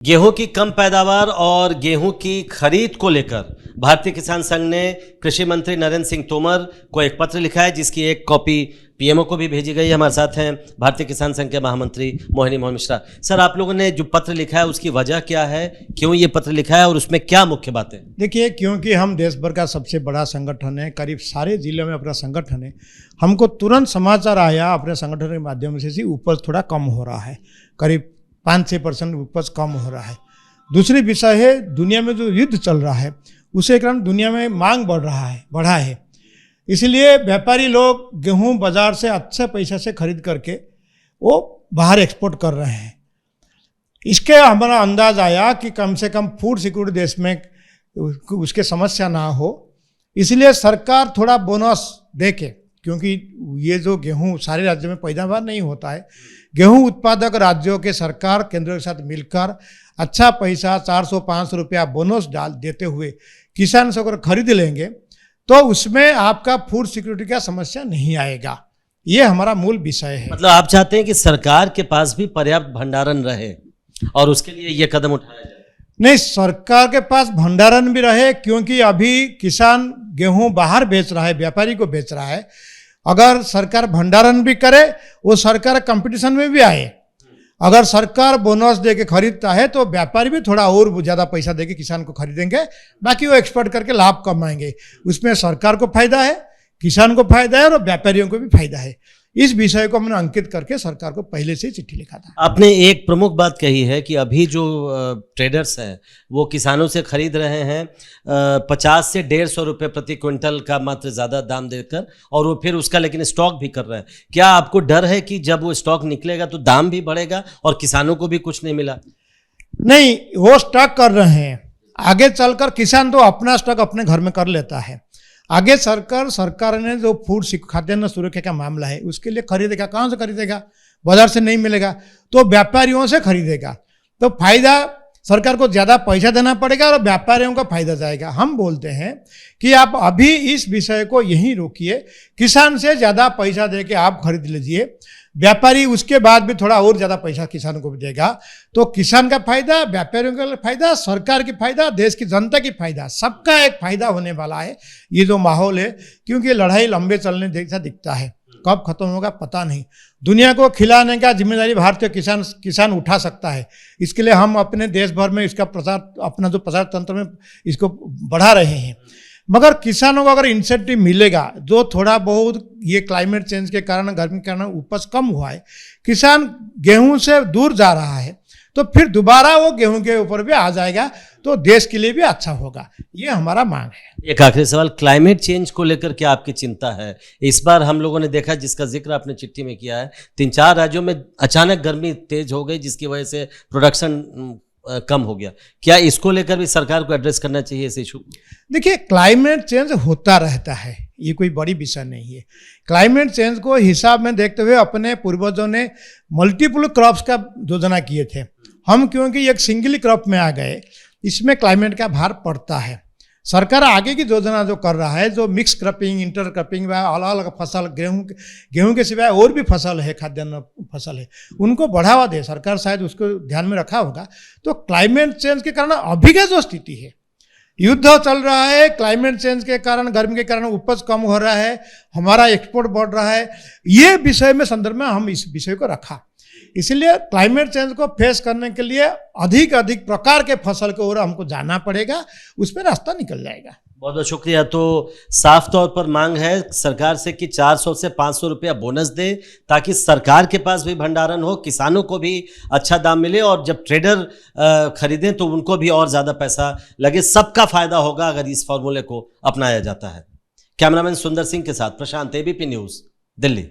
गेहूं की कम पैदावार और गेहूं की खरीद को लेकर भारतीय किसान संघ ने कृषि मंत्री नरेंद्र सिंह तोमर को एक पत्र लिखा है, जिसकी एक कॉपी पीएमओ को भी भेजी गई है। हमारे साथ हैं भारतीय किसान संघ के महामंत्री मोहिनी मोहन मिश्रा। सर, आप लोगों ने जो पत्र लिखा है उसकी वजह क्या है, क्यों ये पत्र लिखा है और उसमें क्या मुख्य बातें? देखिए, क्योंकि हम देश भर का सबसे बड़ा संगठन है, करीब सारे जिलों में अपना संगठन है। हमको तुरंत समाचार आया अपने संगठन के माध्यम से उपज थोड़ा कम हो रहा है, करीब 5-6% उपज कम हो रहा है। दूसरी विषय है, दुनिया में जो युद्ध चल रहा है उसे कारण दुनिया में मांग बढ़ा है। इसलिए व्यापारी लोग गेहूं बाजार से अच्छे पैसे से खरीद करके वो बाहर एक्सपोर्ट कर रहे हैं। इसके हमारा अंदाज आया कि कम से कम फूड सिक्योरिटी देश में उसके समस्या ना हो, इसलिए सरकार थोड़ा बोनस देके, क्योंकि ये जो गेहूं सारे राज्यों में पैदावार नहीं होता है, गेहूं उत्पादक राज्यों के सरकार केंद्र के साथ मिलकर अच्छा पैसा 400-500 रुपया बोनस डाल देते हुए किसान से अगर खरीद लेंगे तो उसमें आपका फूड सिक्योरिटी का समस्या नहीं आएगा। ये हमारा मूल विषय है। मतलब आप चाहते हैं कि सरकार के पास भी पर्याप्त भंडारण रहे और उसके लिए ये कदम उठाया जाए? नहीं, सरकार के पास भंडारण भी रहे, क्योंकि अभी किसान गेहूं बाहर बेच रहा है, व्यापारी को बेच रहा है। अगर सरकार भंडारण भी करे, वो सरकार कंपटीशन में भी आए। अगर सरकार बोनस दे के खरीदता है तो व्यापारी भी थोड़ा और ज़्यादा पैसा दे के किसान को खरीदेंगे, बाकी वो एक्सपोर्ट करके लाभ कमाएंगे। उसमें सरकार को फायदा है, किसान को फायदा है और व्यापारियों को भी फायदा है। इस विषय को हमने अंकित करके सरकार को पहले से चिट्ठी लिखा था। आपने एक प्रमुख बात कही है कि अभी जो ट्रेडर्स हैं वो किसानों से खरीद रहे हैं 50 से 150 रुपये प्रति क्विंटल का मात्र ज़्यादा दाम देकर, और वो फिर उसका लेकिन स्टॉक भी कर रहे हैं। क्या आपको डर है कि जब वो स्टॉक निकलेगा तो दाम भी बढ़ेगा और किसानों को भी कुछ नहीं मिला? नहीं, वो स्टॉक कर रहे हैं। आगे चलकर किसान तो अपना स्टॉक अपने घर में कर लेता है। आगे सरकार ने जो फूड खाद्यान्न सुरक्षा का मामला है उसके लिए खरीदेगा। कहाँ से खरीदेगा? बाजार से नहीं मिलेगा तो व्यापारियों से खरीदेगा। तो फायदा सरकार को ज़्यादा पैसा देना पड़ेगा और व्यापारियों का फायदा जाएगा। हम बोलते हैं कि आप अभी इस विषय को यहीं रोकिए, किसान से ज़्यादा पैसा दे के आप खरीद लीजिए, व्यापारी उसके बाद भी थोड़ा और ज़्यादा पैसा किसान को भी देगा। तो किसान का फायदा, व्यापारियों का फायदा, सरकार की फायदा, देश की जनता की फायदा, सबका एक फायदा होने वाला है ये जो माहौल है। क्योंकि लड़ाई लंबे चलने जैसा दिखता है, कब खत्म होगा पता नहीं। दुनिया को खिलाने का जिम्मेदारी भारतीय किसान उठा सकता है। इसके लिए हम अपने देश भर में इसका प्रचार, अपना जो प्रचार तंत्र में इसको बढ़ा रहे हैं। मगर किसानों को अगर इंसेंटिव मिलेगा, जो थोड़ा बहुत ये क्लाइमेट चेंज के कारण, गर्मी के कारण उपज कम हुआ है, किसान गेहूं से दूर जा रहा है, तो फिर दोबारा वो गेहूं के ऊपर भी आ जाएगा, तो देश के लिए भी अच्छा होगा। ये हमारा मांग है। एक आखिरी सवाल, क्लाइमेट चेंज को लेकर क्या आपकी चिंता है? इस बार हम लोगों ने देखा, जिसका जिक्र आपने चिट्ठी में किया है, 3-4 राज्यों में अचानक गर्मी तेज हो गई, जिसकी वजह से प्रोडक्शन कम हो गया। क्या इसको लेकर भी सरकार को एड्रेस करना चाहिए इस इशू? देखिए, क्लाइमेट चेंज होता रहता है, ये कोई बड़ी विषय नहीं है। क्लाइमेट चेंज को हिसाब में देखते हुए अपने पूर्वजों ने मल्टीपल क्रॉप्स का योजना किए थे। हम क्योंकि एक सिंगल क्रॉप में आ गए, इसमें क्लाइमेट का भार पड़ता है। सरकार आगे की योजना जो कर रहा है, जो मिक्स क्रॉपिंग, इंटर क्रॉपिंग व अलग अलग फसल, गेहूं के सिवाय और भी फसल है, खाद्यान्न फसल है, उनको बढ़ावा दे। सरकार शायद उसको ध्यान में रखा होगा। तो क्लाइमेट चेंज के कारण अभी का जो स्थिति है, युद्ध चल रहा है, क्लाइमेट चेंज के कारण, गर्मी के कारण उपज कम हो रहा है, हमारा एक्सपोर्ट बढ़ रहा है, ये विषय में संदर्भ में हम इस विषय को रखा। इसलिए क्लाइमेट चेंज को फेस करने के लिए अधिक प्रकार के फसल की ओर हमको जाना पड़ेगा, उस पर रास्ता निकल जाएगा। बहुत बहुत शुक्रिया। तो साफ तौर पर मांग है सरकार से कि 400 से 500 रुपया बोनस दे, ताकि सरकार के पास भी भंडारण हो, किसानों को भी अच्छा दाम मिले, और जब ट्रेडर खरीदें तो उनको भी और ज़्यादा पैसा लगे। सबका फायदा होगा अगर इस फॉर्मूले को अपनाया जाता है। कैमरामैन सुंदर सिंह के साथ प्रशांत, एबीपी न्यूज़, दिल्ली।